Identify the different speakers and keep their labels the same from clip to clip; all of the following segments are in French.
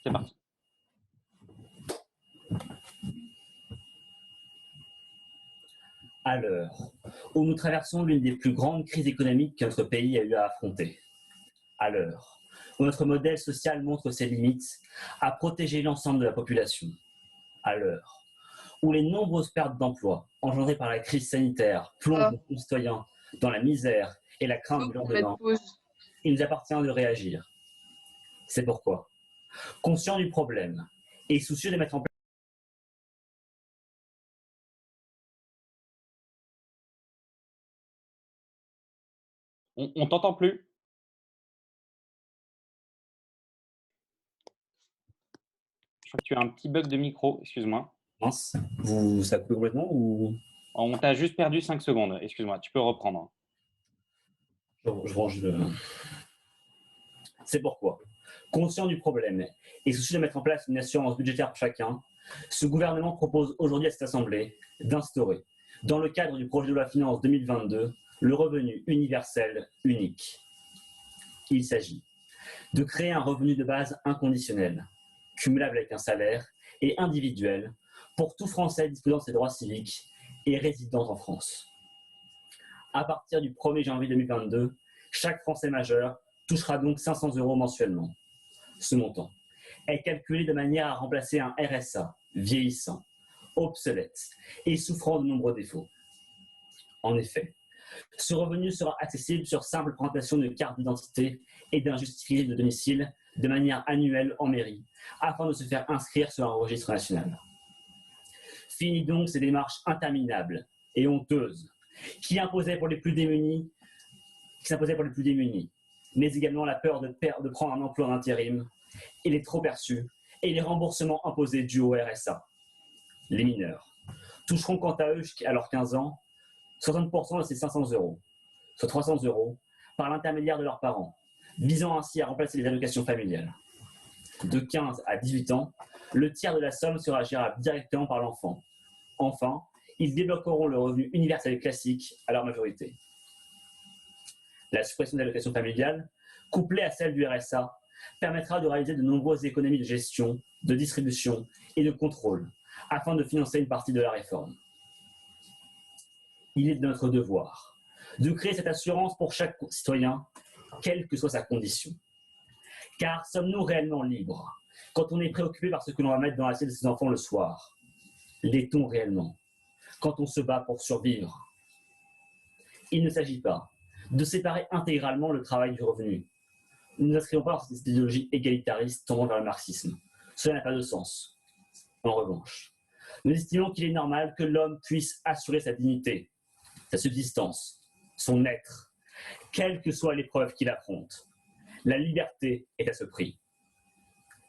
Speaker 1: C'est parti.
Speaker 2: À l'heure où nous traversons l'une des plus grandes crises économiques que notre pays a eu à affronter, à l'heure où notre modèle social montre ses limites à protéger l'ensemble de la population, à l'heure où les nombreuses pertes d'emplois engendrées par la crise sanitaire plongent nos concitoyens dans la misère et la crainte du lendemain, il nous appartient de réagir. C'est pourquoi, conscient du problème et soucieux de mettre en place
Speaker 1: On t'entend plus. Je crois que tu as un petit bug de micro, excuse-moi.
Speaker 2: Mince, ça coupe complètement ou
Speaker 1: On t'a juste perdu 5 secondes, excuse-moi, tu peux reprendre.
Speaker 2: je range le... C'est pourquoi, conscient du problème et soucieux de mettre en place une assurance budgétaire pour chacun, ce gouvernement propose aujourd'hui à cette Assemblée d'instaurer, dans le cadre du projet de loi finance 2022, le revenu universel unique. Il s'agit de créer un revenu de base inconditionnel, cumulable avec un salaire et individuel pour tout Français disposant de ses droits civiques et résidant en France. À partir du 1er janvier 2022, chaque Français majeur touchera donc 500 € mensuellement. Ce montant est calculé de manière à remplacer un RSA vieillissant, obsolète et souffrant de nombreux défauts. En effet, ce revenu sera accessible sur simple présentation de carte d'identité et d'un justificatif de domicile de manière annuelle en mairie, afin de se faire inscrire sur un registre national. Fini donc ces démarches interminables et honteuses qui s'imposaient pour les plus démunis, mais également la peur de prendre un emploi d'intérim et les trop perçus et les remboursements imposés dus au RSA. Les mineurs toucheront quant à eux, à leurs 15 ans, 60% de ces 500 €, soit 300 €, par l'intermédiaire de leurs parents, visant ainsi à remplacer les allocations familiales. De 15 à 18 ans, le tiers de la somme sera gérable directement par l'enfant. Enfin, ils débloqueront le revenu universel classique à leur majorité. La suppression des allocations familiales, couplée à celle du RSA, permettra de réaliser de nombreuses économies de gestion, de distribution et de contrôle, afin de financer une partie de la réforme. Il est de notre devoir de créer cette assurance pour chaque citoyen, quelle que soit sa condition. Car sommes-nous réellement libres quand on est préoccupé par ce que l'on va mettre dans l'assiette de ses enfants le soir? L'est-on réellement quand on se bat pour survivre? Il ne s'agit pas de séparer intégralement le travail du revenu. Nous ne nous inscrivons pas dans cette idéologie égalitariste tendant vers le marxisme. Cela n'a pas de sens. En revanche, nous estimons qu'il est normal que l'homme puisse assurer sa dignité, sa subsistance, son être, quelle que soit l'épreuve qu'il affronte. La liberté est à ce prix.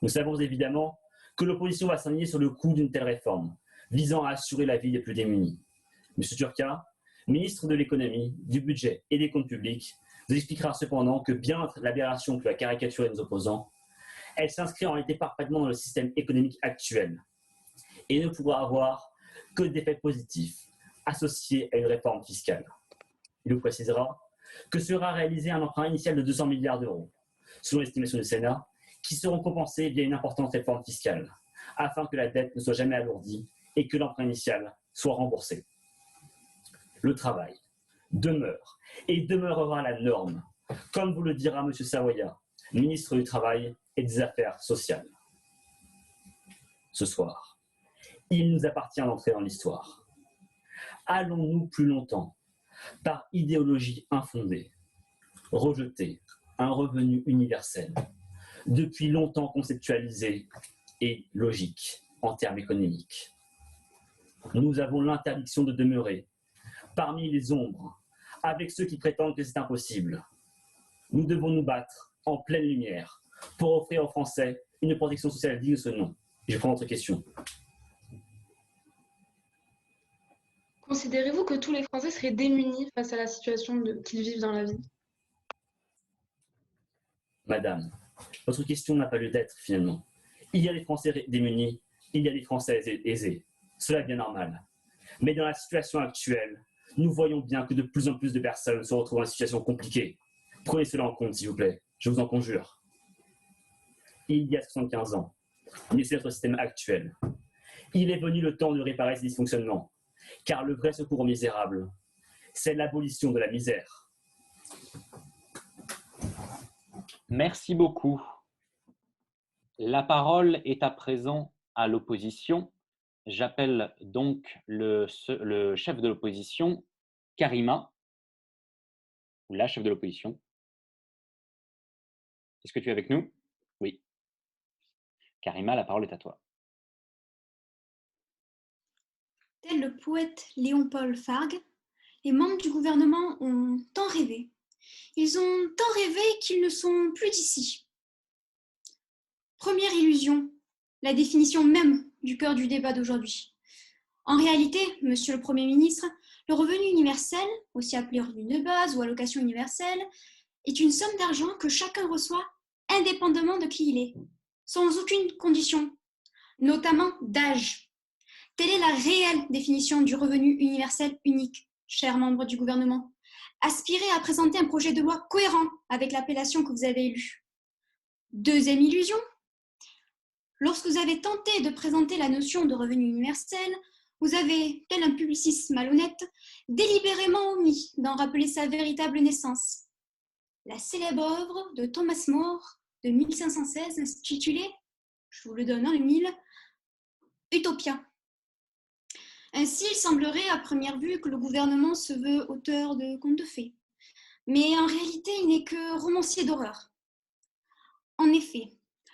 Speaker 2: Nous savons évidemment que l'opposition va s'aligner sur le coût d'une telle réforme, visant à assurer la vie des plus démunis. M. Turca, ministre de l'économie, du budget et des comptes publics, nous expliquera cependant que bien l'aberration que la caricature de nos opposants, elle s'inscrit en réalité parfaitement dans le système économique actuel et ne pourra avoir que des effets positifs associés à une réforme fiscale. Il nous précisera que sera réalisé un emprunt initial de 200 milliards d'euros, selon l'estimation du Sénat, qui seront compensés via une importante réforme fiscale, afin que la dette ne soit jamais alourdie et que l'emprunt initial soit remboursé. Le travail demeure et demeurera la norme, comme vous le dira M. Savoya, ministre du Travail et des Affaires sociales. Ce soir, il nous appartient d'entrer dans l'histoire. Allons-nous plus longtemps, par idéologie infondée, rejeter un revenu universel, depuis longtemps conceptualisé et logique en termes économiques? Nous avons l'interdiction de demeurer parmi les ombres avec ceux qui prétendent que c'est impossible. Nous devons nous battre en pleine lumière pour offrir aux Français une protection sociale digne de ce nom. Je prends votre question.
Speaker 3: Considérez-vous que tous les Français seraient démunis face à la situation qu'ils vivent dans la vie?
Speaker 2: Madame, votre question n'a pas lieu d'être finalement. Il y a des Français démunis, il y a des Français aisés. Cela est bien normal. Mais dans la situation actuelle, nous voyons bien que de plus en plus de personnes se retrouvent dans une situation compliquée. Prenez cela en compte, s'il vous plaît, je vous en conjure. Il y a 75 ans, mais c'est notre système actuel. Il est venu le temps de réparer ces dysfonctionnements, car le vrai secours aux misérables, c'est l'abolition de la misère.
Speaker 1: Merci beaucoup. La parole est à présent à l'opposition. J'appelle donc le chef de l'opposition, Karima, ou la chef de l'opposition. Est-ce que tu es avec nous? Oui. Karima, la parole est à toi.
Speaker 4: Tel le poète Léon-Paul Fargue, les membres du gouvernement ont tant rêvé. Ils ont tant rêvé qu'ils ne sont plus d'ici. Première illusion, la définition même du cœur du débat d'aujourd'hui. En réalité, Monsieur le Premier ministre, le revenu universel, aussi appelé revenu de base ou allocation universelle, est une somme d'argent que chacun reçoit indépendamment de qui il est, sans aucune condition, notamment d'âge. Telle est la réelle définition du revenu universel unique, chers membres du gouvernement. Aspirez à présenter un projet de loi cohérent avec l'appellation que vous avez élue. Deuxième illusion, lorsque vous avez tenté de présenter la notion de revenu universel, vous avez, tel un publiciste malhonnête, délibérément omis d'en rappeler sa véritable naissance. La célèbre œuvre de Thomas More de 1516 intitulée, je vous le donne en 1000, Utopia. Ainsi, il semblerait à première vue que le gouvernement se veut auteur de contes de fées. Mais en réalité, il n'est que romancier d'horreur. En effet,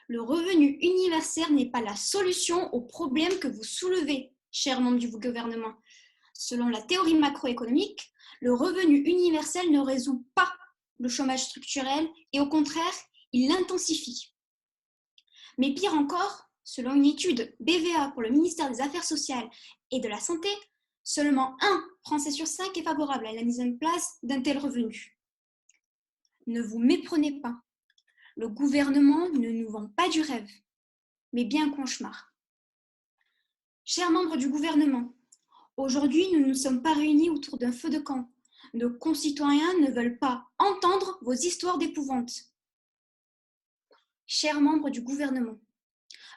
Speaker 4: le revenu universel n'est pas la solution aux problèmes que vous soulevez, chers membres du gouvernement. Selon la théorie macroéconomique, le revenu universel ne résout pas le chômage structurel et au contraire, il l'intensifie. Mais pire encore, selon une étude BVA pour le ministère des Affaires sociales et de la Santé, seulement 1 Français sur 5 est favorable à la mise en place d'un tel revenu. Ne vous méprenez pas, le gouvernement ne nous vend pas du rêve, mais bien un cauchemar. Chers membres du gouvernement, aujourd'hui nous ne nous sommes pas réunis autour d'un feu de camp. Nos concitoyens ne veulent pas entendre vos histoires d'épouvante. Chers membres du gouvernement,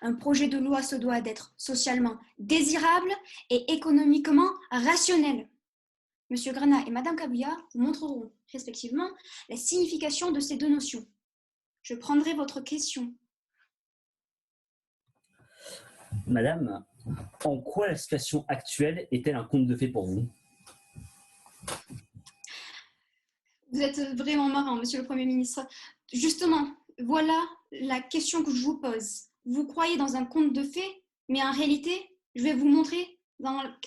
Speaker 4: un projet de loi se doit d'être socialement désirable et économiquement rationnel. Monsieur Granat et Madame Kabouya vous montreront respectivement la signification de ces deux notions. Je prendrai votre question.
Speaker 2: Madame, en quoi la situation actuelle est-elle un conte de fées pour vous?
Speaker 4: Vous êtes vraiment marrant, Monsieur le Premier ministre. Justement, voilà la question que je vous pose. Vous croyez dans un conte de fées, mais en réalité, je vais vous montrer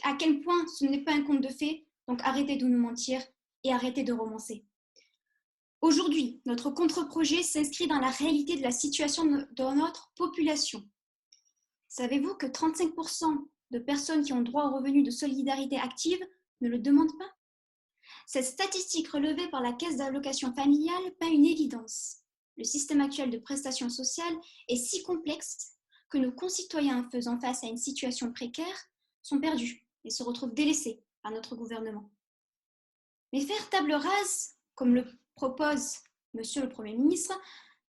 Speaker 4: à quel point ce n'est pas un conte de fées. Donc arrêtez de nous mentir et arrêtez de romancer. Aujourd'hui, notre contre-projet s'inscrit dans la réalité de la situation de notre population. Savez-vous que 35% de personnes qui ont droit au revenu de solidarité active ne le demandent pas? Cette statistique relevée par la Caisse d'allocation familiale peint une évidence. Le système actuel de prestations sociales est si complexe que nos concitoyens faisant face à une situation précaire sont perdus et se retrouvent délaissés par notre gouvernement. Mais faire table rase, comme le propose Monsieur le Premier ministre,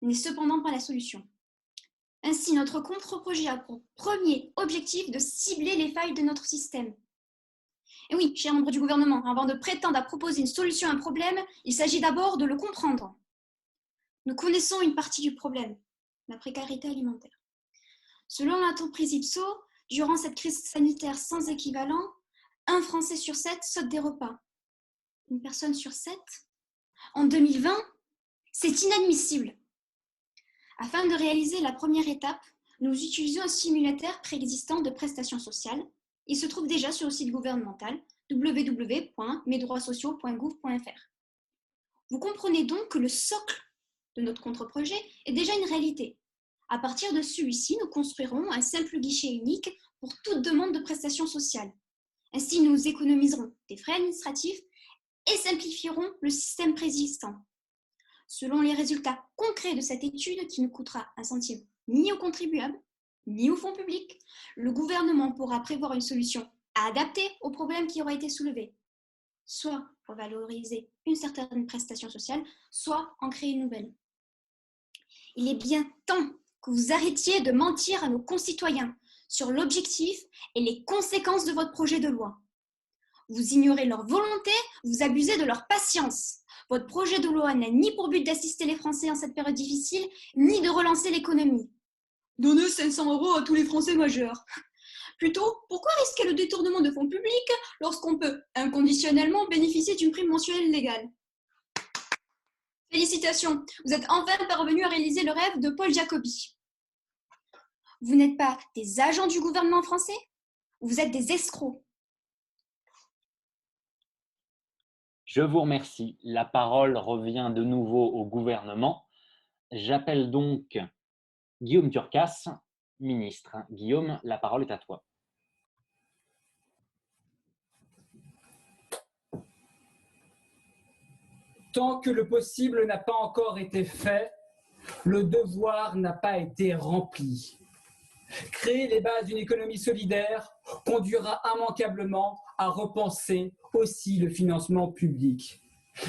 Speaker 4: n'est cependant pas la solution. Ainsi, notre contre-projet a pour premier objectif de cibler les failles de notre système. Et oui, chers membres du gouvernement, avant de prétendre à proposer une solution à un problème, il s'agit d'abord de le comprendre. Nous connaissons une partie du problème, la précarité alimentaire. Selon l'entreprise Ipsos, durant cette crise sanitaire sans équivalent, 1 Français sur 7 saute des repas. Une personne sur 7? En 2020, c'est inadmissible. Afin de réaliser la première étape, nous utilisons un simulateur préexistant de prestations sociales. Il se trouve déjà sur le site gouvernemental www.mesdroitssociaux.gouv.fr. Vous comprenez donc que le socle de notre contre-projet est déjà une réalité. À partir de celui-ci, nous construirons un simple guichet unique pour toute demande de prestations sociales. Ainsi, nous économiserons des frais administratifs et simplifierons le système préexistant. Selon les résultats concrets de cette étude qui ne coûtera un centime ni aux contribuables, ni aux fonds publics, le gouvernement pourra prévoir une solution adaptée aux problèmes qui auraient été soulevés, soit pour valoriser une certaine prestation sociale, soit en créer une nouvelle. Il est bien temps que vous arrêtiez de mentir à nos concitoyens sur l'objectif et les conséquences de votre projet de loi. Vous ignorez leur volonté, vous abusez de leur patience. Votre projet de loi n'a ni pour but d'assister les Français en cette période difficile, ni de relancer l'économie. Donnez 500 € à tous les Français majeurs. Plutôt, pourquoi risquer le détournement de fonds publics lorsqu'on peut inconditionnellement bénéficier d'une prime mensuelle légale? Félicitations, vous êtes enfin parvenu à réaliser le rêve de Paul Jacobi. Vous n'êtes pas des agents du gouvernement français, vous êtes des escrocs.
Speaker 1: Je vous remercie. La parole revient de nouveau au gouvernement. J'appelle donc Guillaume Turcas, ministre. Guillaume, la parole est à toi.
Speaker 5: Tant que le possible n'a pas encore été fait, le devoir n'a pas été rempli. Créer les bases d'une économie solidaire conduira immanquablement à repenser aussi le financement public.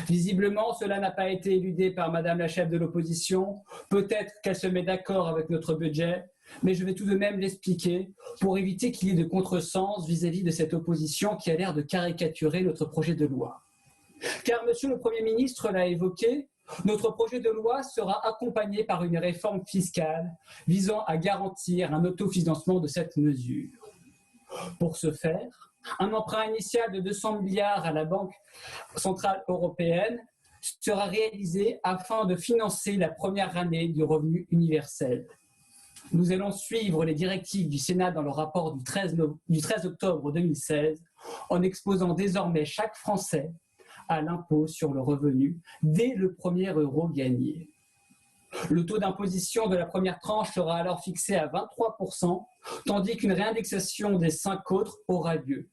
Speaker 5: Visiblement, cela n'a pas été éludé par Madame la chef de l'opposition. Peut-être qu'elle se met d'accord avec notre budget, mais je vais tout de même l'expliquer pour éviter qu'il y ait de contresens vis-à-vis de cette opposition qui a l'air de caricaturer notre projet de loi. Car Monsieur le Premier ministre l'a évoqué, notre projet de loi sera accompagné par une réforme fiscale visant à garantir un autofinancement de cette mesure. Pour ce faire, un emprunt initial de 200 milliards à la Banque centrale européenne sera réalisé afin de financer la première année du revenu universel. Nous allons suivre les directives du Sénat dans le rapport du 13 octobre 2016 en exposant désormais chaque Français à l'impôt sur le revenu dès le premier euro gagné. Le taux d'imposition de la première tranche sera alors fixé à 23%, tandis qu'une réindexation des 5 autres aura lieu.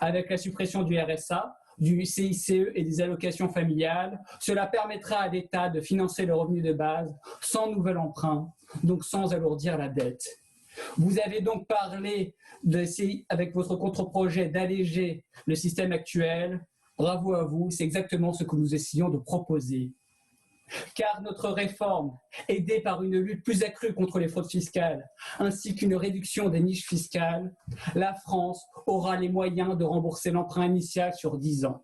Speaker 5: Avec la suppression du RSA, du CICE et des allocations familiales, cela permettra à l'État de financer le revenu de base sans nouvel emprunt, donc sans alourdir la dette. Vous avez donc parlé, avec votre contre-projet, d'alléger le système actuel. Bravo à vous, c'est exactement ce que nous essayons de proposer. Car notre réforme, aidée par une lutte plus accrue contre les fraudes fiscales, ainsi qu'une réduction des niches fiscales, la France aura les moyens de rembourser l'emprunt initial sur 10 ans.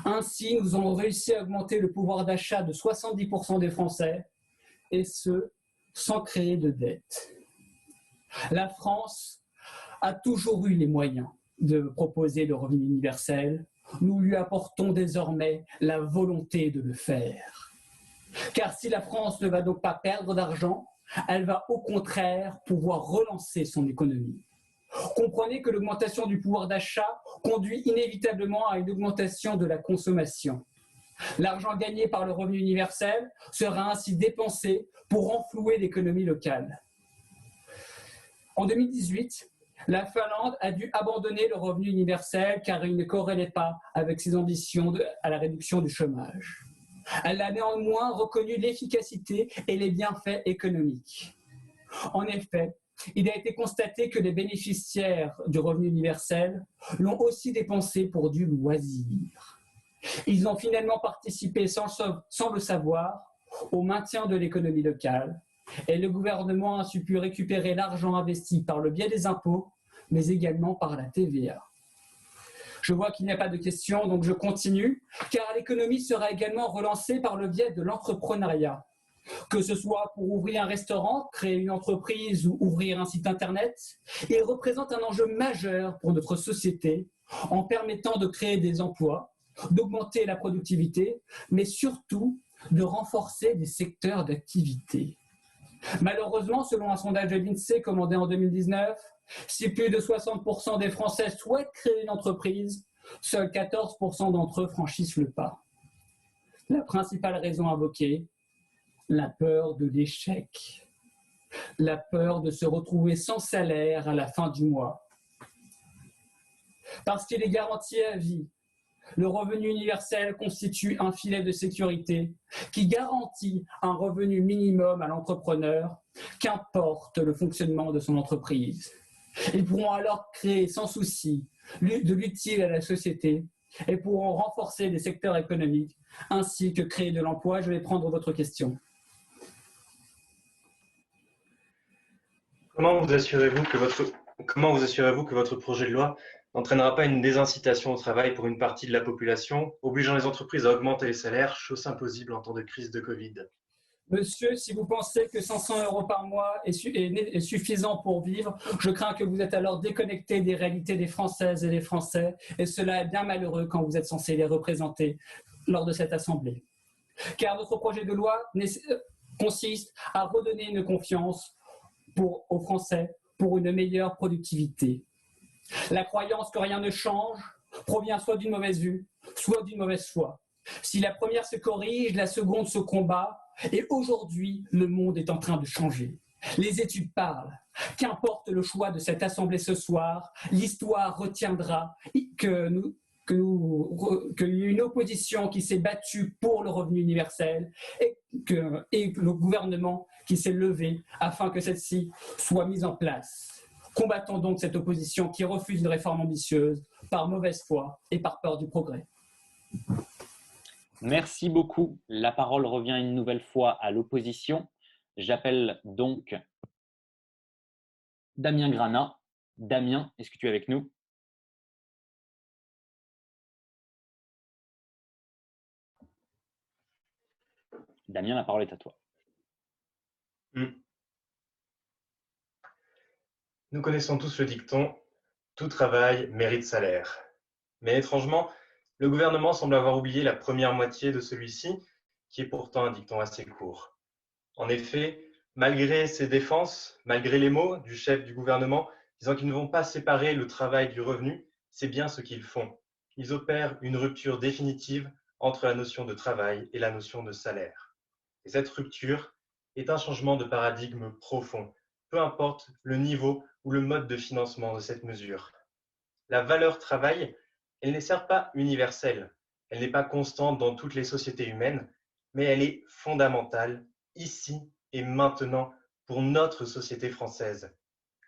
Speaker 5: Ainsi, nous avons réussi à augmenter le pouvoir d'achat de 70% des Français, et ce, sans créer de dette. La France a toujours eu les moyens de proposer le revenu universel. Nous lui apportons désormais la volonté de le faire. Car si la France ne va donc pas perdre d'argent, elle va au contraire pouvoir relancer son économie. Comprenez que l'augmentation du pouvoir d'achat conduit inévitablement à une augmentation de la consommation. L'argent gagné par le revenu universel sera ainsi dépensé pour renflouer l'économie locale. En 2018, la Finlande a dû abandonner le revenu universel car il ne corrélait pas avec ses ambitions à la réduction du chômage. Elle a néanmoins reconnu l'efficacité et les bienfaits économiques. En effet, il a été constaté que les bénéficiaires du revenu universel l'ont aussi dépensé pour du loisir. Ils ont finalement participé sans le savoir au maintien de l'économie locale et le gouvernement a pu récupérer l'argent investi par le biais des impôts, mais également par la TVA. Je vois qu'il n'y a pas de questions, donc je continue, car l'économie sera également relancée par le biais de l'entrepreneuriat. Que ce soit pour ouvrir un restaurant, créer une entreprise ou ouvrir un site internet, il représente un enjeu majeur pour notre société en permettant de créer des emplois, d'augmenter la productivité, mais surtout de renforcer des secteurs d'activité. Malheureusement, selon un sondage de l'INSEE commandé en 2019, si plus de 60% des Français souhaitent créer une entreprise, seuls 14% d'entre eux franchissent le pas. La principale raison invoquée, la peur de l'échec, la peur de se retrouver sans salaire à la fin du mois. Parce qu'il est garanti à vie, le revenu universel constitue un filet de sécurité qui garantit un revenu minimum à l'entrepreneur, qu'importe le fonctionnement de son entreprise. Ils pourront alors créer sans souci de l'utile à la société et pourront renforcer les secteurs économiques ainsi que créer de l'emploi. Je vais prendre votre question.
Speaker 6: Comment vous assurez-vous que votre projet de loi n'entraînera pas une désincitation au travail pour une partie de la population, obligeant les entreprises à augmenter les salaires, chose impossible en temps de crise de Covid?
Speaker 5: Monsieur, si vous pensez que 500 € par mois est suffisant pour vivre, je crains que vous êtes alors déconnecté des réalités des Françaises et des Français, et cela est bien malheureux quand vous êtes censé les représenter lors de cette Assemblée. Car notre projet de loi consiste à redonner une confiance aux Français pour une meilleure productivité. La croyance que rien ne change provient soit d'une mauvaise vue, soit d'une mauvaise foi. Si la première se corrige, la seconde se combat, et aujourd'hui, le monde est en train de changer. Les études parlent. Qu'importe le choix de cette Assemblée ce soir, l'histoire retiendra qu'il y a une opposition qui s'est battue pour le revenu universel et le gouvernement qui s'est levé afin que celle-ci soit mise en place. Combattons donc cette opposition qui refuse une réforme ambitieuse par mauvaise foi et par peur du progrès.
Speaker 1: Merci beaucoup. La parole revient une nouvelle fois à l'opposition. J'appelle donc Damien Granat. Damien, est-ce que tu es avec nous? Damien, la parole est à toi.
Speaker 6: Nous connaissons tous le dicton « Tout travail mérite salaire ». Mais étrangement, le gouvernement semble avoir oublié la première moitié de celui-ci, qui est pourtant un dicton assez court. En effet, malgré ses défenses, malgré les mots du chef du gouvernement disant qu'ils ne vont pas séparer le travail du revenu, c'est bien ce qu'ils font. Ils opèrent une rupture définitive entre la notion de travail et la notion de salaire. Et cette rupture est un changement de paradigme profond, peu importe le niveau ou le mode de financement de cette mesure. La valeur travail, elle n'est certes pas universelle, elle n'est pas constante dans toutes les sociétés humaines, mais elle est fondamentale ici et maintenant pour notre société française.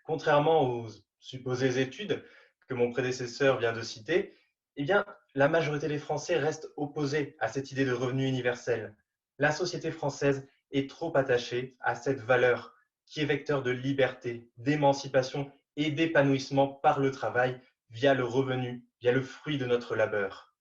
Speaker 6: Contrairement aux supposées études que mon prédécesseur vient de citer, eh bien, la majorité des Français reste opposée à cette idée de revenu universel. La société française est trop attachée à cette valeur qui est vecteur de liberté, d'émancipation et d'épanouissement par le travail via le revenu, via le fruit de notre labeur.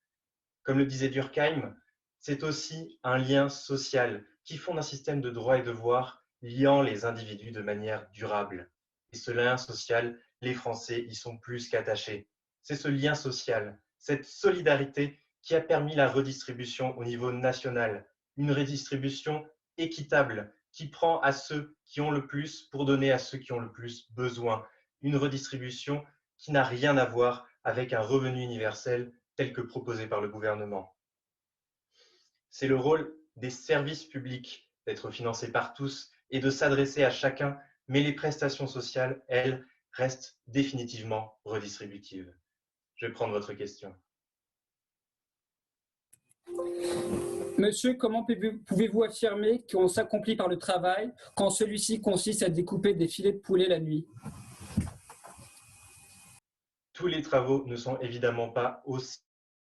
Speaker 6: Comme le disait Durkheim, c'est aussi un lien social qui fonde un système de droits et devoirs liant les individus de manière durable. Et ce lien social, les Français y sont plus qu'attachés. C'est ce lien social, cette solidarité qui a permis la redistribution au niveau national, une redistribution équitable qui prend à ceux qui ont le plus pour donner à ceux qui ont le plus besoin, une redistribution qui n'a rien à voir avec un revenu universel tel que proposé par le gouvernement. C'est le rôle des services publics d'être financés par tous et de s'adresser à chacun, mais les prestations sociales, elles, restent définitivement redistributives. Je vais prendre votre question.
Speaker 5: Monsieur, comment pouvez-vous affirmer qu'on s'accomplit par le travail quand celui-ci consiste à découper des filets de poulet la nuit?
Speaker 6: Tous les travaux ne sont évidemment pas aussi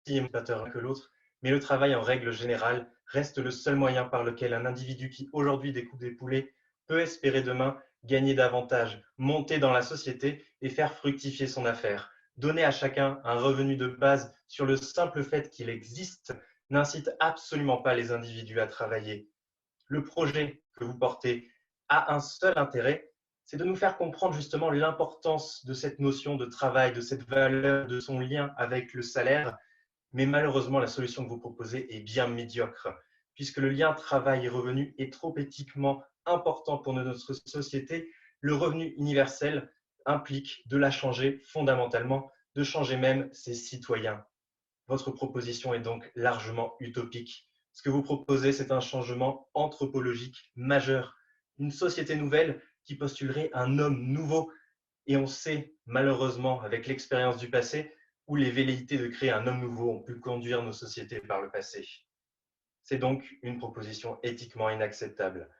Speaker 6: émancipateurs que l'autre, mais le travail en règle générale reste le seul moyen par lequel un individu qui aujourd'hui découpe des poulets peut espérer demain gagner davantage, monter dans la société et faire fructifier son affaire. Donner à chacun un revenu de base sur le simple fait qu'il existe n'incite absolument pas les individus à travailler. Le projet que vous portez a un seul intérêt, c'est de nous faire comprendre justement l'importance de cette notion de travail, de cette valeur, de son lien avec le salaire. Mais malheureusement, la solution que vous proposez est bien médiocre, puisque le lien travail et revenu est trop éthiquement important pour notre société. Le revenu universel implique de la changer fondamentalement, de changer même ses citoyens. Votre proposition est donc largement utopique. Ce que vous proposez, c'est un changement anthropologique majeur, une société nouvelle qui postulerait un homme nouveau. Et on sait, malheureusement, avec l'expérience du passé, où les velléités de créer un homme nouveau ont pu conduire nos sociétés par le passé. C'est donc une proposition éthiquement inacceptable.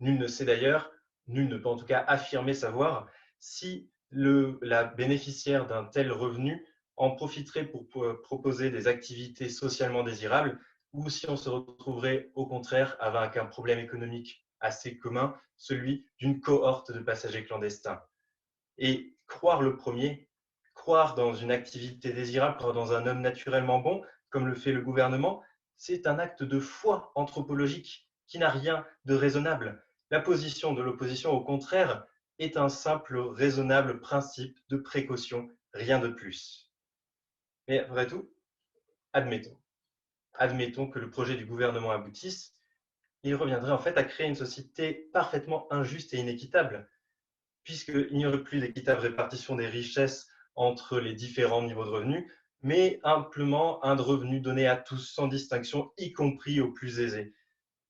Speaker 6: Nul ne sait d'ailleurs, nul ne peut en tout cas affirmer savoir si la bénéficiaire d'un tel revenu en profiterait pour proposer des activités socialement désirables ou si on se retrouverait au contraire avec un problème économique assez commun, celui d'une cohorte de passagers clandestins. Et croire le premier, croire dans une activité désirable, croire dans un homme naturellement bon, comme le fait le gouvernement, c'est un acte de foi anthropologique qui n'a rien de raisonnable. La position de l'opposition, au contraire, est un simple raisonnable principe de précaution, rien de plus. Mais après tout, admettons. Admettons que le projet du gouvernement aboutisse, il reviendrait en fait à créer une société parfaitement injuste et inéquitable, puisqu'il n'y aurait plus d'équitable répartition des richesses entre les différents niveaux de revenus, mais simplement un revenu donné à tous sans distinction, y compris aux plus aisés.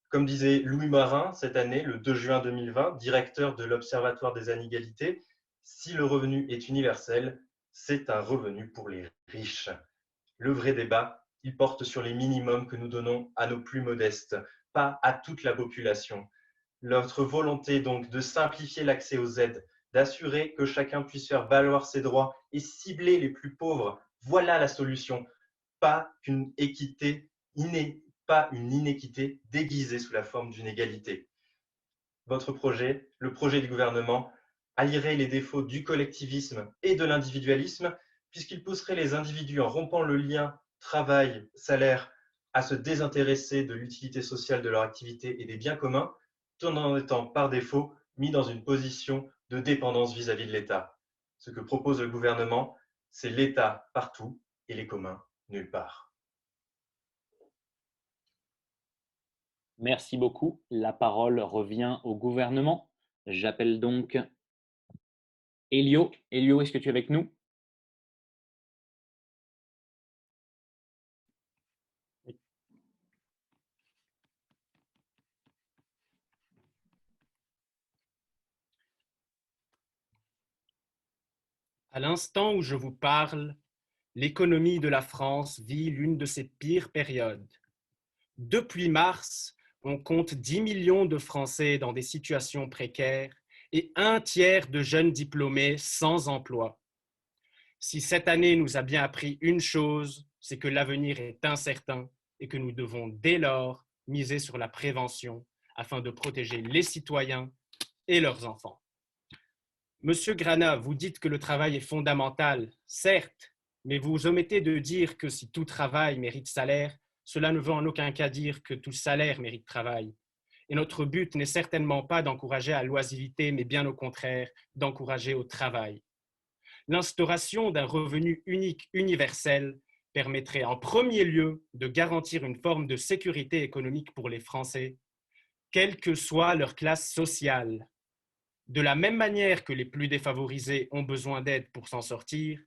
Speaker 6: Comme disait Louis Marin cette année, le 2 juin 2020, directeur de l'Observatoire des inégalités, si le revenu est universel, c'est un revenu pour les riches. Le vrai débat, il porte sur les minimums que nous donnons à nos plus modestes, pas à toute la population. Notre volonté donc de simplifier l'accès aux aides, d'assurer que chacun puisse faire valoir ses droits et cibler les plus pauvres, voilà la solution. Pas une inéquité déguisée sous la forme d'une égalité. Votre projet, le projet du gouvernement, allierait les défauts du collectivisme et de l'individualisme, puisqu'il pousserait les individus en rompant le lien travail-salaire à se désintéresser de l'utilité sociale de leur activité et des biens communs, tout en étant par défaut mis dans une position de dépendance vis-à-vis de l'État. Ce que propose le gouvernement, c'est l'État partout et les communs nulle part.
Speaker 1: Merci beaucoup. La parole revient au gouvernement. J'appelle donc Elio. Elio, est-ce que tu es avec nous?
Speaker 7: À l'instant où je vous parle, l'économie de la France vit l'une de ses pires périodes. Depuis mars, on compte 10 millions de Français dans des situations précaires et un tiers de jeunes diplômés sans emploi. Si cette année nous a bien appris une chose, c'est que l'avenir est incertain et que nous devons dès lors miser sur la prévention afin de protéger les citoyens et leurs enfants. Monsieur Grana, vous dites que le travail est fondamental, certes, mais vous omettez de dire que si tout travail mérite salaire, cela ne veut en aucun cas dire que tout salaire mérite travail. Et notre but n'est certainement pas d'encourager à l'oisiveté, mais bien au contraire, d'encourager au travail. L'instauration d'un revenu unique universel permettrait en premier lieu de garantir une forme de sécurité économique pour les Français, quelle que soit leur classe sociale. De la même manière que les plus défavorisés ont besoin d'aide pour s'en sortir,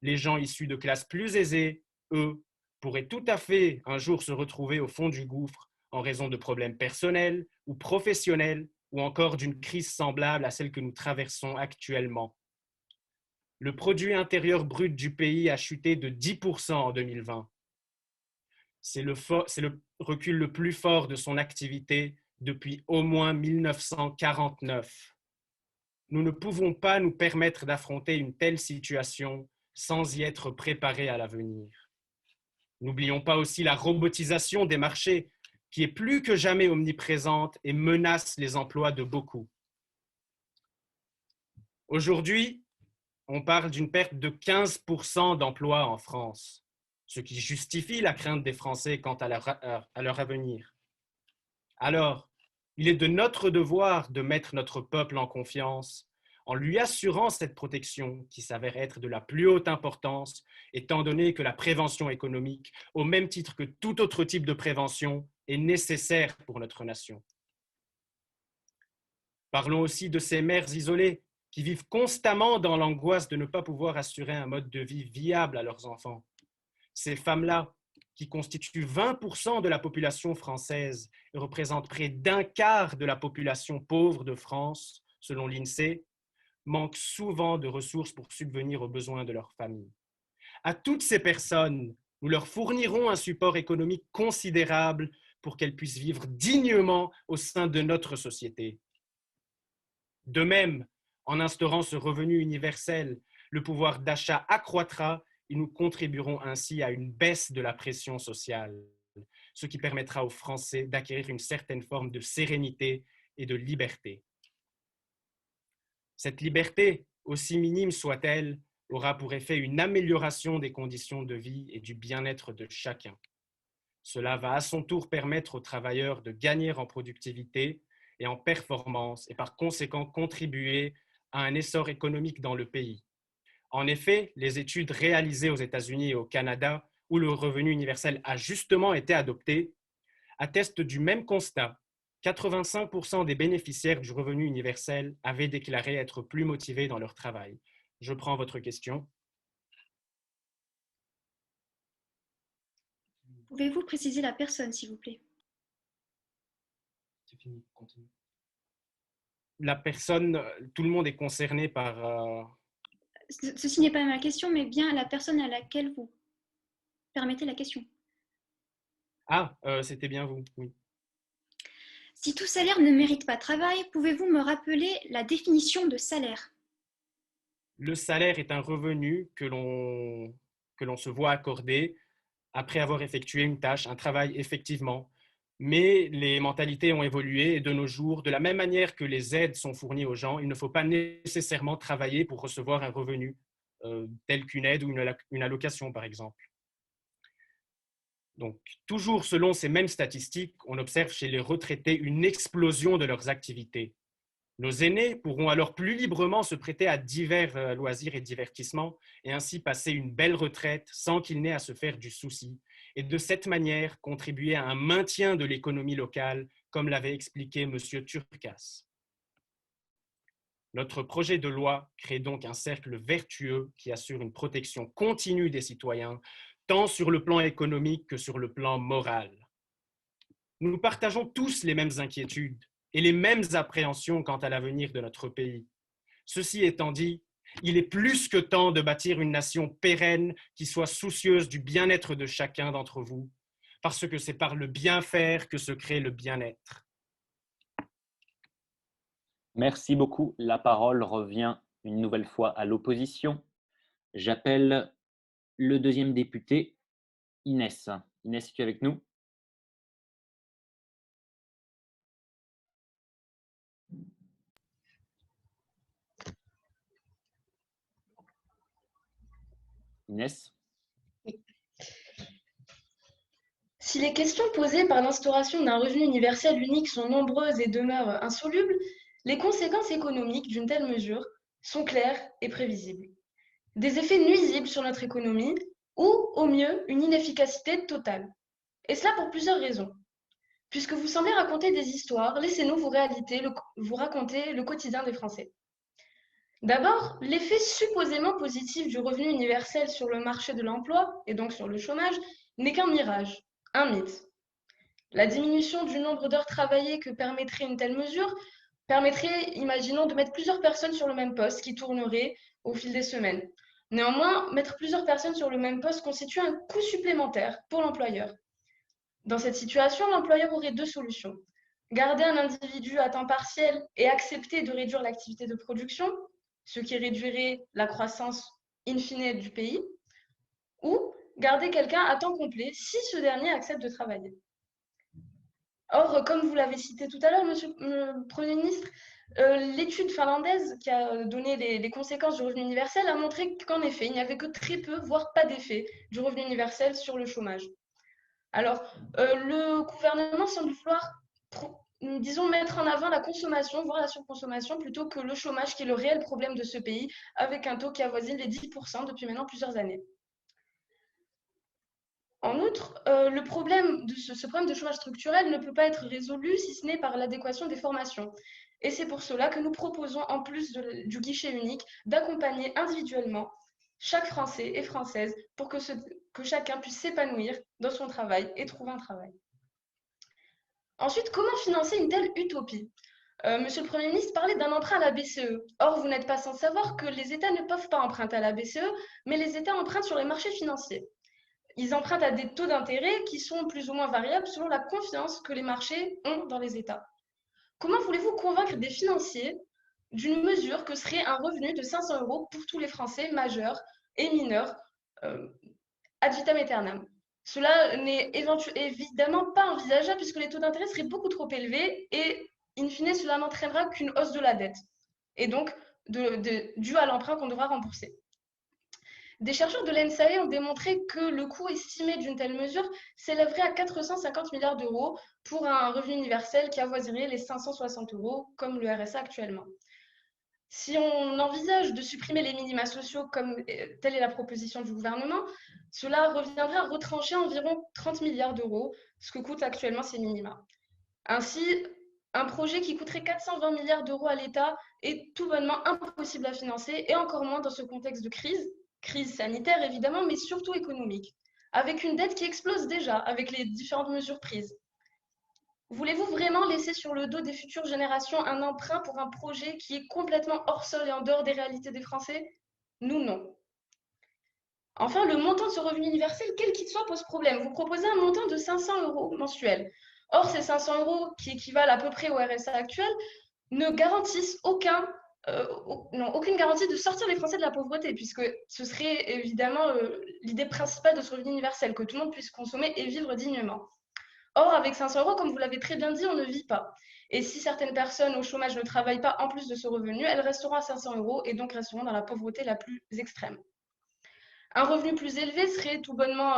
Speaker 7: les gens issus de classes plus aisées, eux, pourraient tout à fait un jour se retrouver au fond du gouffre en raison de problèmes personnels ou professionnels ou encore d'une crise semblable à celle que nous traversons actuellement. Le produit intérieur brut du pays a chuté de 10% en 2020. C'est le recul le plus fort de son activité depuis au moins 1949. Nous ne pouvons pas nous permettre d'affronter une telle situation sans y être préparés à l'avenir. N'oublions pas aussi la robotisation des marchés qui est plus que jamais omniprésente et menace les emplois de beaucoup. Aujourd'hui, on parle d'une perte de 15% d'emplois en France, ce qui justifie la crainte des Français quant à leur avenir. Alors, il est de notre devoir de mettre notre peuple en confiance en lui assurant cette protection qui s'avère être de la plus haute importance, étant donné que la prévention économique, au même titre que tout autre type de prévention, est nécessaire pour notre nation. Parlons aussi de ces mères isolées qui vivent constamment dans l'angoisse de ne pas pouvoir assurer un mode de vie viable à leurs enfants. Ces femmes-là, qui constituent 20% de la population française et représentent près d'un quart de la population pauvre de France, selon l'INSEE, manquent souvent de ressources pour subvenir aux besoins de leur famille. À toutes ces personnes, nous leur fournirons un support économique considérable pour qu'elles puissent vivre dignement au sein de notre société. De même, en instaurant ce revenu universel, le pouvoir d'achat accroîtra et nous contribuerons ainsi à une baisse de la pression sociale, ce qui permettra aux Français d'acquérir une certaine forme de sérénité et de liberté. Cette liberté, aussi minime soit-elle, aura pour effet une amélioration des conditions de vie et du bien-être de chacun. Cela va à son tour permettre aux travailleurs de gagner en productivité et en performance et par conséquent contribuer à un essor économique dans le pays. En effet, les études réalisées aux États-Unis et au Canada, où le revenu universel a justement été adopté, attestent du même constat. 85% des bénéficiaires du revenu universel avaient déclaré être plus motivés dans leur travail. Je prends votre question.
Speaker 4: Pouvez-vous préciser la personne, s'il vous plaît?
Speaker 7: C'est fini, continue. La personne, tout le monde est concerné par...
Speaker 4: Ceci n'est pas ma question, mais bien la personne à laquelle vous permettez la question.
Speaker 7: Ah, c'était bien vous, oui.
Speaker 4: Si tout salaire ne mérite pas travail, pouvez-vous me rappeler la définition de salaire?
Speaker 7: Le salaire est un revenu que l'on se voit accorder après avoir effectué une tâche, un travail effectivement. Mais les mentalités ont évolué et de nos jours, de la même manière que les aides sont fournies aux gens, il ne faut pas nécessairement travailler pour recevoir un revenu, tel qu'une aide ou une allocation, par exemple. Donc, toujours selon ces mêmes statistiques, on observe chez les retraités une explosion de leurs activités. Nos aînés pourront alors plus librement se prêter à divers loisirs et divertissements et ainsi passer une belle retraite sans qu'il n'ait à se faire du souci et de cette manière contribuer à un maintien de l'économie locale, comme l'avait expliqué M. Turcas. Notre projet de loi crée donc un cercle vertueux qui assure une protection continue des citoyens, tant sur le plan économique que sur le plan moral. Nous partageons tous les mêmes inquiétudes et les mêmes appréhensions quant à l'avenir de notre pays. Ceci étant dit, il est plus que temps de bâtir une nation pérenne qui soit soucieuse du bien-être de chacun d'entre vous, parce que c'est par le bien-faire que se crée le bien-être.
Speaker 1: Merci beaucoup. La parole revient une nouvelle fois à l'opposition. J'appelle le deuxième député, Inès. Inès, es-tu avec nous? Inès?
Speaker 3: Si les questions posées par l'instauration d'un revenu universel unique sont nombreuses et demeurent insolubles, les conséquences économiques d'une telle mesure sont claires et prévisibles. Des effets nuisibles sur notre économie ou, au mieux, une inefficacité totale. Et cela pour plusieurs raisons. Puisque vous semblez raconter des histoires, laissez-nous vous raconter le quotidien des Français. D'abord, l'effet supposément positif du revenu universel sur le marché de l'emploi, et donc sur le chômage, n'est qu'un mirage, un mythe. La diminution du nombre d'heures travaillées que permettrait une telle mesure permettrait, imaginons, de mettre plusieurs personnes sur le même poste qui tourneraient au fil des semaines. Néanmoins, mettre plusieurs personnes sur le même poste constitue un coût supplémentaire pour l'employeur. Dans cette situation, l'employeur aurait deux solutions. Garder un individu à temps partiel et accepter de réduire l'activité de production, ce qui réduirait la croissance in fine du pays, ou garder quelqu'un à temps complet si ce dernier accepte de travailler. Or, comme vous l'avez cité tout à l'heure, Monsieur le Premier ministre, l'étude finlandaise qui a donné les conséquences du revenu universel a montré qu'en effet, il n'y avait que très peu, voire pas d'effet du revenu universel sur le chômage. Alors, le gouvernement semble vouloir, disons, mettre en avant la consommation, voire la surconsommation, plutôt que le chômage, qui est le réel problème de ce pays, avec un taux qui avoisine les 10% depuis maintenant plusieurs années. En outre, ce problème de chômage structurel ne peut pas être résolu si ce n'est par l'adéquation des formations. Et c'est pour cela que nous proposons, en plus du guichet unique, d'accompagner individuellement chaque Français et Française pour que chacun puisse s'épanouir dans son travail et trouver un travail. Ensuite, comment financer une telle utopie? Monsieur le Premier ministre parlait d'un emprunt à la BCE. Or, vous n'êtes pas sans savoir que les États ne peuvent pas emprunter à la BCE, mais les États empruntent sur les marchés financiers. Ils empruntent à des taux d'intérêt qui sont plus ou moins variables selon la confiance que les marchés ont dans les États. Comment voulez-vous convaincre des financiers d'une mesure que serait un revenu de 500 € pour tous les Français majeurs et mineurs ad vitam aeternam? Cela n'est évidemment pas envisageable puisque les taux d'intérêt seraient beaucoup trop élevés et in fine, cela n'entraînera qu'une hausse de la dette, et donc due à l'emprunt qu'on devra rembourser. Des chercheurs de l'ENSAE ont démontré que le coût estimé d'une telle mesure s'élèverait à 450 milliards d'euros pour un revenu universel qui avoisinerait les 560 euros, comme le RSA actuellement. Si on envisage de supprimer les minima sociaux, comme telle est la proposition du gouvernement, cela reviendrait à retrancher environ 30 milliards d'euros, ce que coûtent actuellement ces minima. Ainsi, un projet qui coûterait 420 milliards d'euros à l'État est tout bonnement impossible à financer, et encore moins dans ce contexte de crise sanitaire évidemment, mais surtout économique, avec une dette qui explose déjà avec les différentes mesures prises. Voulez-vous vraiment laisser sur le dos des futures générations un emprunt pour un projet qui est complètement hors sol et en dehors des réalités des Français? Nous, non. Enfin, le montant de ce revenu universel, quel qu'il soit, pose problème. Vous proposez un montant de 500 euros mensuels. Or, ces 500 euros, qui équivalent à peu près au RSA actuel, ne garantissent aucune garantie de sortir les Français de la pauvreté, puisque ce serait évidemment l'idée principale de ce revenu universel, que tout le monde puisse consommer et vivre dignement. Or, avec 500 euros, comme vous l'avez très bien dit, on ne vit pas. Et si certaines personnes au chômage ne travaillent pas en plus de ce revenu, elles resteront à 500 euros et donc resteront dans la pauvreté la plus extrême. Un revenu plus élevé serait tout bonnement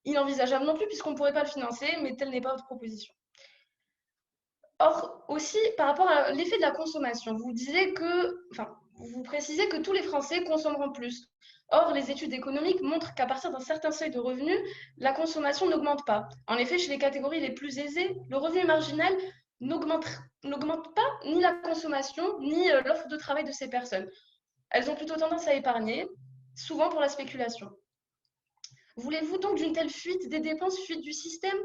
Speaker 3: inenvisageable non plus, puisqu'on ne pourrait pas le financer, mais telle n'est pas votre proposition. Or, aussi, par rapport à l'effet de la consommation, vous précisez que tous les Français consommeront plus. Or, les études économiques montrent qu'à partir d'un certain seuil de revenus, la consommation n'augmente pas. En effet, chez les catégories les plus aisées, le revenu marginal n'augmente pas ni la consommation, ni l'offre de travail de ces personnes. Elles ont plutôt tendance à épargner, souvent pour la spéculation. Voulez-vous donc d'une telle fuite des dépenses, fuite du système?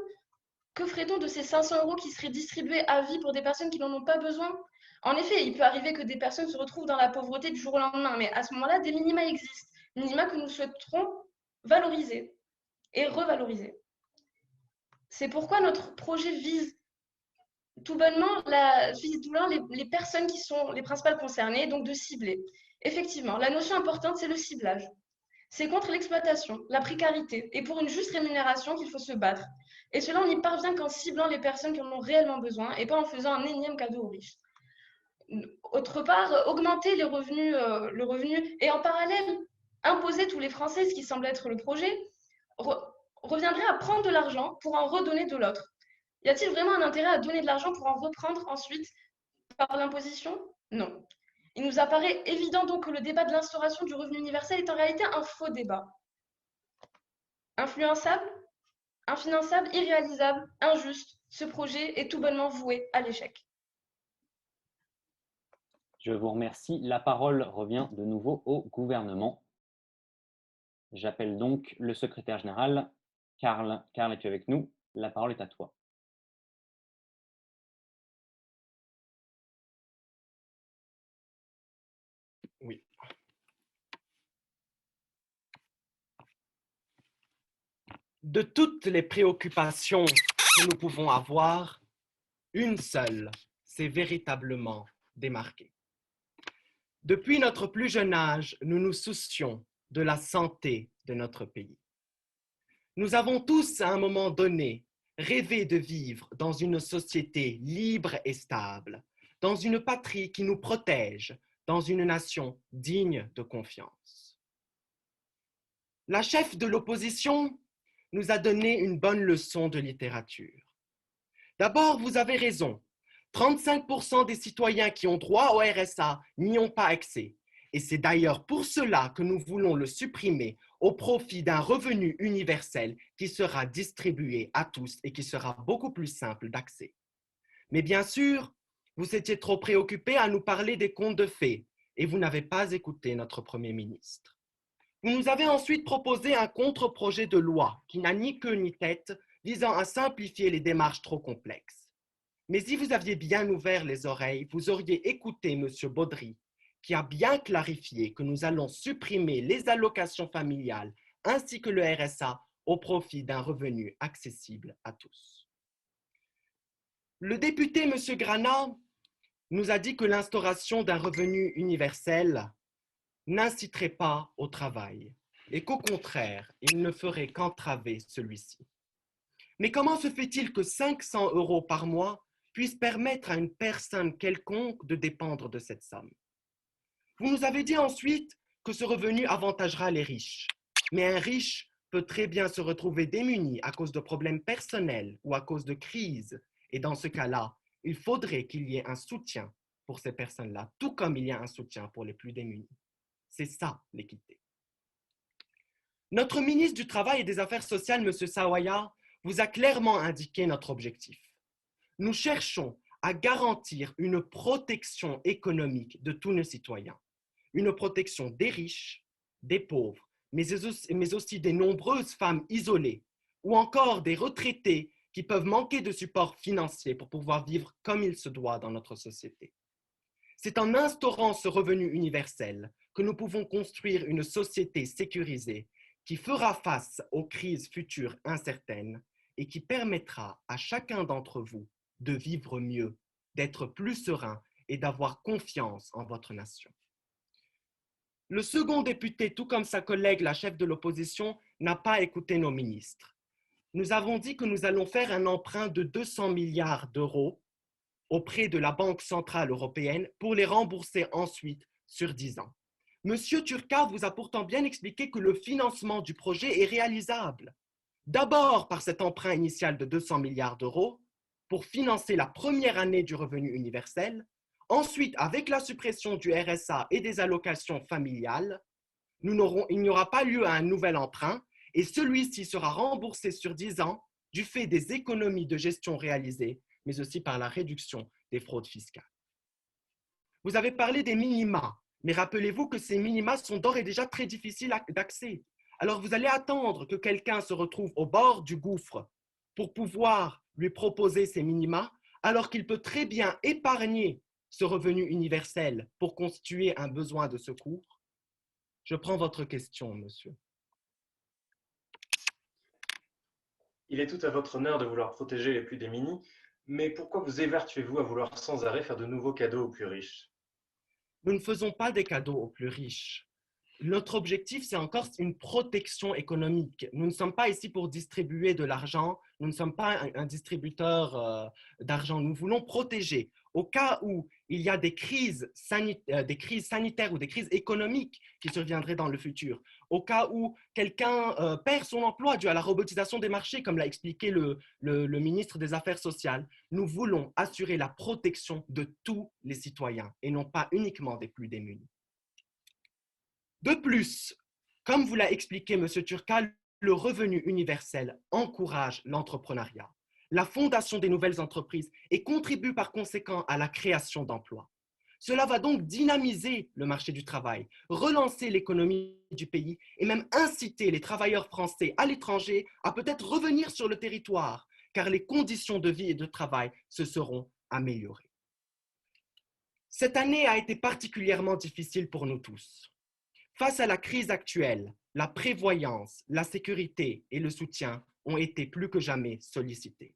Speaker 3: Que ferait-on de ces 500 euros qui seraient distribués à vie pour des personnes qui n'en ont pas besoin? En effet, il peut arriver que des personnes se retrouvent dans la pauvreté du jour au lendemain, mais à ce moment-là, des minima existent. Minima que nous souhaiterons valoriser et revaloriser. C'est pourquoi notre projet vise tout bonnement les personnes qui sont les principales concernées, donc de cibler. Effectivement, la notion importante, c'est le ciblage. C'est contre l'exploitation, la précarité et pour une juste rémunération qu'il faut se battre. Et cela, on n'y parvient qu'en ciblant les personnes qui en ont réellement besoin et pas en faisant un énième cadeau aux riches. Autre part, augmenter le revenu et en parallèle, imposer tous les Français, ce qui semble être le projet, reviendrait à prendre de l'argent pour en redonner de l'autre. Y a-t-il vraiment un intérêt à donner de l'argent pour en reprendre ensuite par l'imposition? Non. Il nous apparaît évident donc que le débat de l'instauration du revenu universel est en réalité un faux débat. Influençable, infinançable, irréalisable, injuste, ce projet est tout bonnement voué à l'échec.
Speaker 1: Je vous remercie. La parole revient de nouveau au gouvernement. J'appelle donc le secrétaire général. Karl, es-tu avec nous? La parole est à toi.
Speaker 7: Oui. De toutes les préoccupations que nous pouvons avoir, une seule s'est véritablement démarquée. Depuis notre plus jeune âge, nous nous soucions de la santé de notre pays. Nous avons tous, à un moment donné, rêvé de vivre dans une société libre et stable, dans une patrie qui nous protège, dans une nation digne de confiance. La chef de l'opposition nous a donné une bonne leçon de littérature. D'abord, vous avez raison, 35% des citoyens qui ont droit au RSA n'y ont pas accès. Et c'est d'ailleurs pour cela que nous voulons le supprimer au profit d'un revenu universel qui sera distribué à tous et qui sera beaucoup plus simple d'accès. Mais bien sûr, vous étiez trop préoccupés à nous parler des contes de fées et vous n'avez pas écouté notre Premier ministre. Vous nous avez ensuite proposé un contre-projet de loi qui n'a ni queue ni tête, visant à simplifier les démarches trop complexes. Mais si vous aviez bien ouvert les oreilles, vous auriez écouté M. Baudry, qui a bien clarifié que nous allons supprimer les allocations familiales ainsi que le RSA au profit d'un revenu accessible à tous. Le député M. Granat nous a dit que l'instauration d'un revenu universel n'inciterait pas au travail et qu'au contraire, il ne ferait qu'entraver celui-ci. Mais comment se fait-il que 500 € par mois puisse permettre à une personne quelconque de dépendre de cette somme. Vous nous avez dit ensuite que ce revenu avantagera les riches, mais un riche peut très bien se retrouver démuni à cause de problèmes personnels ou à cause de crises, et dans ce cas-là, il faudrait qu'il y ait un soutien pour ces personnes-là, tout comme il y a un soutien pour les plus démunis. C'est ça, l'équité. Notre ministre du Travail et des Affaires sociales, M. Sawaya, vous a clairement indiqué notre objectif. Nous cherchons à garantir une protection économique de tous nos citoyens, une protection des riches, des pauvres, mais aussi des nombreuses femmes isolées ou encore des retraités qui peuvent manquer de support financier pour pouvoir vivre comme il se doit dans notre société. C'est en instaurant ce revenu universel que nous pouvons construire une société sécurisée qui fera face aux crises futures incertaines et qui permettra à chacun d'entre vous de vivre mieux, d'être plus serein et d'avoir confiance en votre nation. Le second député, tout comme sa collègue, la chef de l'opposition, n'a pas écouté nos ministres. Nous avons dit que nous allons faire un emprunt de 200 milliards d'euros auprès de la Banque centrale européenne pour les rembourser ensuite sur 10 ans. Monsieur Turca vous a pourtant bien expliqué que le financement du projet est réalisable. D'abord par cet emprunt initial de 200 milliards d'euros pour financer la première année du revenu universel. Ensuite, avec la suppression du RSA et des allocations familiales, il n'y aura pas lieu à un nouvel emprunt et celui-ci sera remboursé sur 10 ans du fait des économies de gestion réalisées, mais aussi par la réduction des fraudes fiscales. Vous avez parlé des minima, mais rappelez-vous que ces minima sont d'ores et déjà très difficiles d'accès. Alors vous allez attendre que quelqu'un se retrouve au bord du gouffre pour pouvoir lui proposer ces minima, alors qu'il peut très bien épargner ce revenu universel pour constituer un besoin de secours? Je prends votre question, monsieur.
Speaker 6: Il est tout à votre honneur de vouloir protéger les plus démunis, mais pourquoi vous évertuez-vous à vouloir sans arrêt faire de nouveaux cadeaux aux plus riches?
Speaker 7: Nous ne faisons pas des cadeaux aux plus riches. Notre objectif, c'est encore une protection économique. Nous ne sommes pas ici pour distribuer de l'argent, nous ne sommes pas un distributeur d'argent. Nous voulons protéger. Au cas où il y a des crises sanitaires ou des crises économiques qui surviendraient dans le futur, au cas où quelqu'un perd son emploi dû à la robotisation des marchés, comme l'a expliqué le ministre des Affaires sociales, nous voulons assurer la protection de tous les citoyens et non pas uniquement des plus démunis. De plus, comme vous l'a expliqué M. Turca, le revenu universel encourage l'entrepreneuriat, la fondation des nouvelles entreprises et contribue par conséquent à la création d'emplois. Cela va donc dynamiser le marché du travail, relancer l'économie du pays et même inciter les travailleurs français à l'étranger à peut-être revenir sur le territoire, car les conditions de vie et de travail se seront améliorées. Cette année a été particulièrement difficile pour nous tous. Face à la crise actuelle, la prévoyance, la sécurité et le soutien ont été plus que jamais sollicités.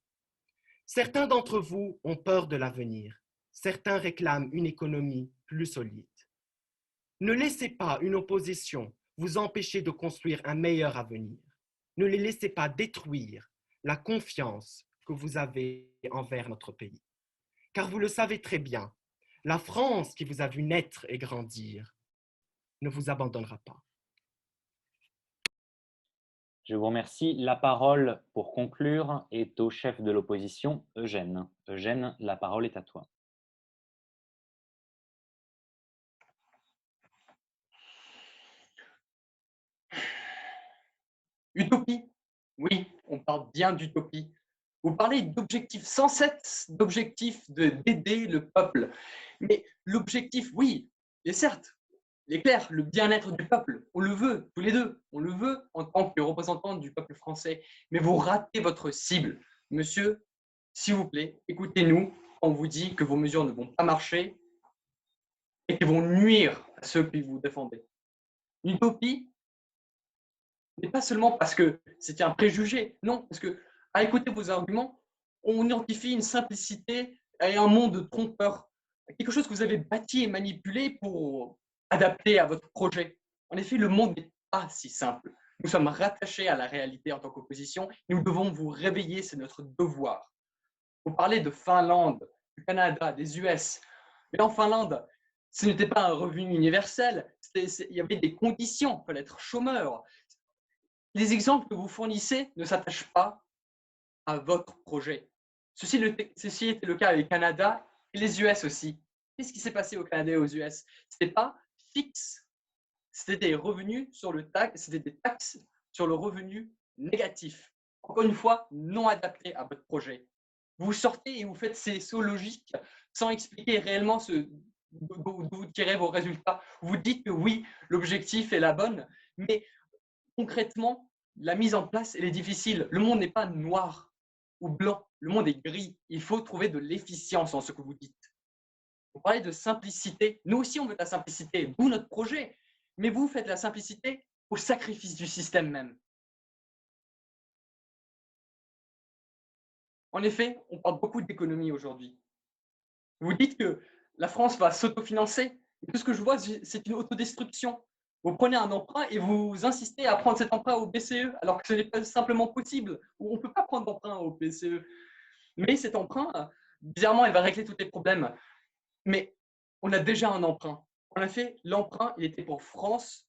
Speaker 7: Certains d'entre vous ont peur de l'avenir. Certains réclament une économie plus solide. Ne laissez pas une opposition vous empêcher de construire un meilleur avenir. Ne les laissez pas détruire la confiance que vous avez envers notre pays. Car vous le savez très bien, la France qui vous a vu naître et grandir ne vous abandonnera pas.
Speaker 1: Je vous remercie. La parole pour conclure est au chef de l'opposition, Eugène. Eugène, la parole est à toi.
Speaker 8: Utopie. Oui, on parle bien d'utopie. Vous parlez d'objectifs sans cesse, d'objectifs d'aider le peuple. Mais l'objectif, oui, et certes, il est clair, le bien-être du peuple, on le veut, tous les deux, on le veut en tant que représentant du peuple français. Mais vous ratez votre cible. Monsieur, s'il vous plaît, écoutez-nous. On vous dit que vos mesures ne vont pas marcher et qu'elles vont nuire à ceux que vous défendez. Une utopie, mais pas seulement parce que c'était un préjugé, non, parce que à écouter vos arguments, on identifie une simplicité et un monde trompeur, quelque chose que vous avez bâti et manipulé pour adapter à votre projet. En effet, le monde n'est pas si simple. Nous sommes rattachés à la réalité en tant qu'opposition. Nous devons vous réveiller, c'est notre devoir. Vous parlez de Finlande, du Canada, des US. Mais en Finlande, ce n'était pas un revenu universel. Il y avait des conditions. Il fallait être chômeur. Les exemples que vous fournissez ne s'attachent pas à votre projet. Ceci était le cas avec le Canada et les US aussi. Qu'est-ce qui s'est passé au Canada et aux US? Ce n'était pas fixe. C'était des revenus sur le taxe, c'était des taxes sur le revenu négatif. Encore une fois, non adapté à votre projet. Vous sortez et vous faites ces sauts logiques sans expliquer réellement d'où vous tirez vos résultats. Vous dites que oui, l'objectif est la bonne, mais concrètement, la mise en place, elle est difficile. Le monde n'est pas noir ou blanc, le monde est gris. Il faut trouver de l'efficience en ce que vous dites. Vous parlez de simplicité. Nous aussi, on veut de la simplicité, d'où notre projet. Mais vous faites la simplicité au sacrifice du système même. En effet, on parle beaucoup d'économie aujourd'hui. Vous dites que la France va s'autofinancer. Tout ce que je vois, c'est une autodestruction. Vous prenez un emprunt et vous insistez à prendre cet emprunt au BCE, alors que ce n'est pas simplement possible. On ne peut pas prendre d'emprunt au BCE. Mais cet emprunt, bizarrement, il va régler tous les problèmes. Mais on a déjà un emprunt. En effet, l'emprunt, il était pour France,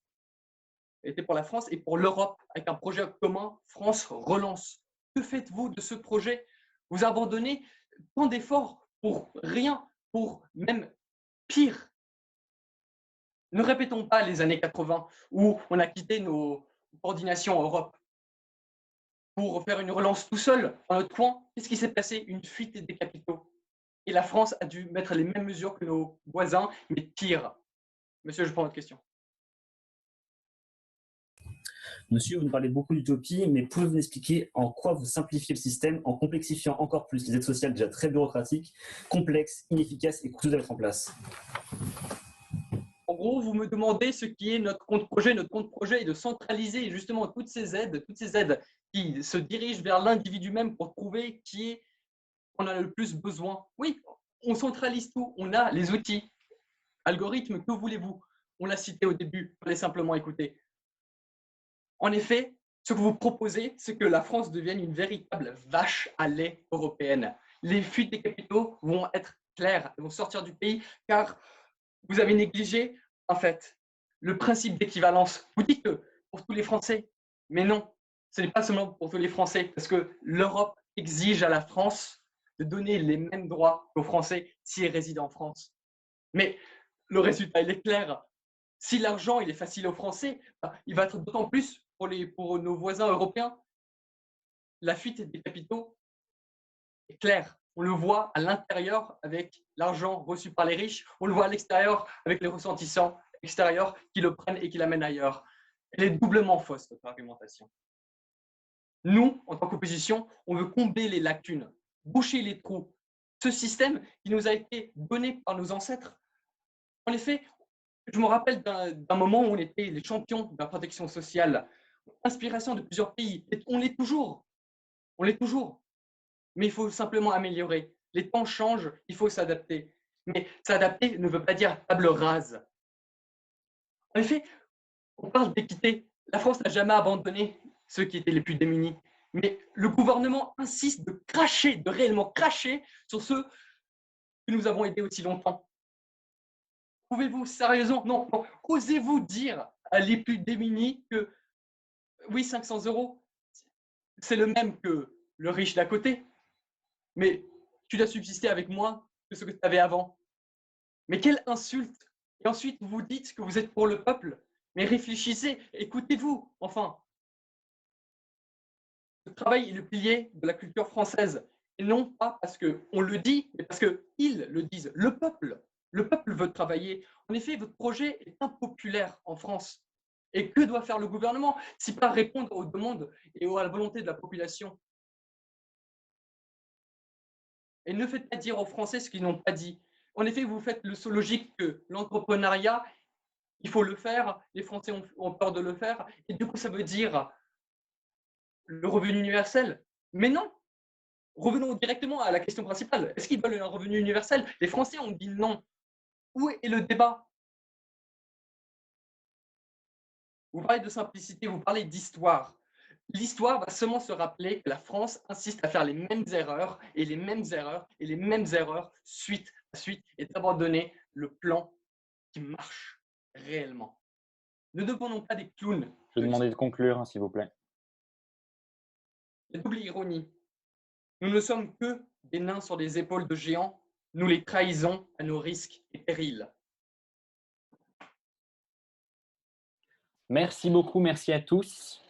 Speaker 8: il était pour la France et pour l'Europe, avec un projet commun, France relance. Que faites-vous de ce projet? Vous abandonnez tant d'efforts pour rien, pour même pire. Ne répétons pas les années 80 où on a quitté nos coordinations Europe pour faire une relance tout seul dans notre coin. Qu'est-ce qui s'est passé? Une fuite des capitaux. Et la France a dû mettre les mêmes mesures que nos voisins, mais pire. Monsieur, je prends votre question.
Speaker 2: Monsieur, vous nous parlez beaucoup d'utopie, mais pouvez-vous nous expliquer en quoi vous simplifiez le système en complexifiant encore plus les aides sociales déjà très bureaucratiques, complexes, inefficaces et coûteuses à mettre en place?
Speaker 8: En gros, vous me demandez ce qui est notre compte projet. Notre compte projet est de centraliser justement toutes ces aides qui se dirigent vers l'individu même pour trouver qui en a le plus besoin. Oui, on centralise tout. On a les outils. Algorithme, que voulez-vous? On l'a cité au début, il fallait simplement écouter. En effet, ce que vous proposez, c'est que la France devienne une véritable vache à lait européenne. Les fuites des capitaux vont être claires, elles vont sortir du pays car vous avez négligé, en fait, le principe d'équivalence. Vous dites que pour tous les Français, mais non, ce n'est pas seulement pour tous les Français, parce que l'Europe exige à la France de donner les mêmes droits qu'aux Français s'ils résident en France. Mais le résultat, il est clair. Si l'argent il est facile aux Français, il va être d'autant plus pour nos voisins européens. La fuite des capitaux est claire. On le voit à l'intérieur avec l'argent reçu par les riches. On le voit à l'extérieur avec les ressentissants extérieurs qui le prennent et qui l'amènent ailleurs. Elle est doublement fausse, votre argumentation. Nous, en tant qu'opposition, on veut combler les lacunes, boucher les trous. Ce système qui nous a été donné par nos ancêtres. En effet, je me rappelle d'un moment où on était les champions de la protection sociale, inspiration de plusieurs pays. Et on l'est toujours. On l'est toujours. Mais il faut simplement améliorer. Les temps changent, il faut s'adapter. Mais s'adapter ne veut pas dire table rase. En effet, on parle d'équité. La France n'a jamais abandonné ceux qui étaient les plus démunis. Mais le gouvernement insiste de cracher, de réellement cracher sur ceux que nous avons aidés aussi longtemps. Pouvez-vous sérieusement, non, osez-vous dire à les plus démunis que oui, 500 €, c'est le même que le riche d'à côté, mais tu dois subsister avec moins que ce que tu avais avant. Mais quelle insulte! Et ensuite, vous dites que vous êtes pour le peuple, mais réfléchissez, écoutez-vous, enfin. Le travail est le pilier de la culture française, et non pas parce qu'on le dit, mais parce qu'ils le disent. Le peuple veut travailler. En effet, votre projet est impopulaire en France. Et que doit faire le gouvernement si pas répondre aux demandes et à la volonté de la population? Et ne faites pas dire aux Français ce qu'ils n'ont pas dit. En effet, vous faites le saut logique que l'entrepreneuriat, il faut le faire, les Français ont peur de le faire, et du coup, ça veut dire le revenu universel. Mais non, revenons directement à la question principale. Est-ce qu'ils veulent un revenu universel? Les Français ont dit non. Où est le débat? Vous parlez de simplicité, vous parlez d'histoire. l'histoire va seulement se rappeler que la France insiste à faire les mêmes erreurs et les mêmes erreurs et les mêmes erreurs suite à suite et d'abandonner le plan qui marche réellement. Ne devenons pas des clowns.
Speaker 1: Je vais demander de conclure, hein, s'il vous plaît.
Speaker 8: La double ironie. Nous ne sommes que des nains sur des épaules de géants. Nous les trahisons à nos risques et périls.
Speaker 1: Merci beaucoup, merci à tous.